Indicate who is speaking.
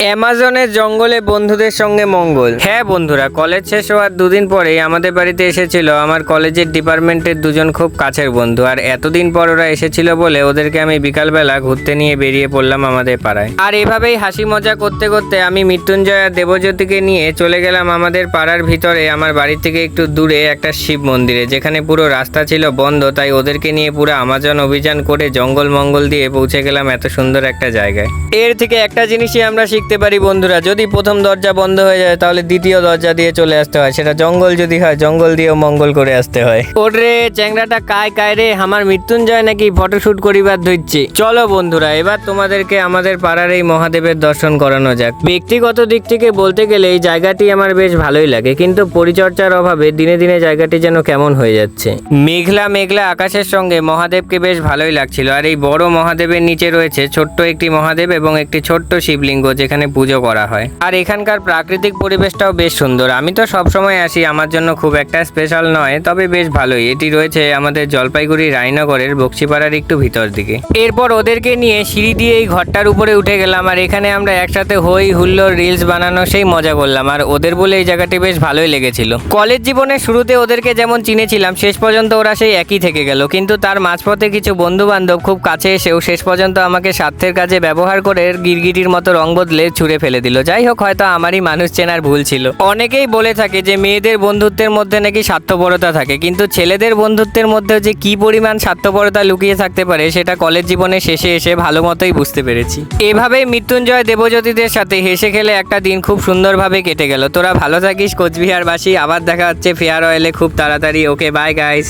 Speaker 1: অ্যামাজনের জঙ্গলে বন্ধুদের সঙ্গে মঙ্গল। হ্যাঁ বন্ধুরা, কলেজ শেষ হওয়ার দুদিন পরেই আমাদের বাড়িতে এসেছিল আমার কলেজের ডিপার্টমেন্টের দুজন খুব কাছের বন্ধু। আর এতদিন পর ওরা এসেছিল বলে ওদেরকে আমি বিকালবেলা ঘুরতে নিয়ে বেরিয়ে পড়লাম আমাদের পাড়ায়। আর এভাবেই হাসি মজা করতে করতে আমি মৃত্যুঞ্জয় আর দেবজ্যোতিকে নিয়ে চলে গেলাম আমাদের পাড়ার ভিতরে আমার বাড়ি থেকে একটু দূরে একটা শিব মন্দিরে, যেখানে পুরো রাস্তা ছিল বন্ধ। তাই ওদেরকে নিয়ে পুরো আমাজন অভিযান করে জঙ্গল মঙ্গল দিয়ে পৌঁছে গেলাম এত সুন্দর একটা জায়গায়। এর থেকে একটা জিনিসই আমরা শিখতে পারি বন্ধুরা, যদি প্রথম দরজা বন্ধ হয়ে যায় তাহলে দ্বিতীয় দরজা দিয়ে চলে আসতে হয়। সেটা জঙ্গল যদি হয়, জঙ্গল দিয়েও মঙ্গল করে আসতে হয়। ওরে চ্যাংড়াটা কায় রে, আমার মৃত্যুঞ্জয় নাকি ফটোশুট করিবার ধরছে। চলো বন্ধুরা, এবার তোমাদেরকে আমাদের পাড়ার এই মহাদেবের দর্শন করানো যাক। ব্যক্তিগত দিক থেকে বলতে গেলে এই জায়গাটি আমার বেশ ভালোই লাগে, কিন্তু পরিচর্যার অভাবে দিনে দিনে জায়গাটি যেন কেমন হয়ে যাচ্ছে। মেঘলা মেঘলা আকাশের সঙ্গে মহাদেবকে বেশ ভালোই লাগছিল। আর এই বড় মহাদেবের নিচে রয়েছে ছোট্ট একটি মহাদেব এবং একটি ছোট্ট শিবলিঙ্গ, যেখানে পুজো করা হয়। আর এখানকার প্রাকৃতিক পরিবেশটাও বেশ সুন্দর। আমি তো সবসময় আসি, আমার জন্য খুব একটা স্পেশাল নয়, তবে বেশ ভালোই। এটি রয়েছে আমাদের জলপাইগুড়ি রায়নগরের বক্সিপাড়ার একটু ভিতর দিকে। এরপর ওদেরকে নিয়ে সিঁড়ি দিয়ে এই ঘরটার উপরে উঠে গেলাম। আর এখানে আমরা একসাথে হই হুল্লোড় রিলস বানানো সেই মজা করলাম। আর ওদের বলে এই জায়গাটি বেশ ভালোই লেগেছিল। কলেজ জীবনের শুরুতে ওদেরকে যেমন চিনেছিলাম, শেষ পর্যন্ত ওরা সেই একই থেকে গেল। কিন্তু তার মাঝপথে কিছু বন্ধু বান্ধব খুব কাছে এসেও শেষ পর্যন্ত আমাকে স্বার্থের কাজে ব্যবহার করে গিরগিটির মতো রং বদলে ছুঁড়ে ফেলে দিল। যাই হোক, হয়তো আমারই মানুষ চেনার ভুল ছিল। অনেকেই বলে থাকে যে মেয়েদের বন্ধুত্বের মধ্যে নাকি স্বার্থপরতা থাকে, কিন্তু ছেলেদের বন্ধুত্বের মধ্যে যে কি পরিমাণ স্বার্থপরতা লুকিয়ে থাকতে পারে সেটা কলেজ জীবনে শেষে এসে ভালো মতোই বুঝতে পেরেছি। এভাবেই মৃত্যুঞ্জয় দেবজ্যোতিদের সাথে হেসে খেলে একটা দিন খুব সুন্দরভাবে কেটে গেল। তোরা ভালো থাকিস কোচবিহারবাসী, আবার দেখা হচ্ছে ফেয়ার অয়েলে খুব তাড়াতাড়ি। ওকে, বাই গাইস।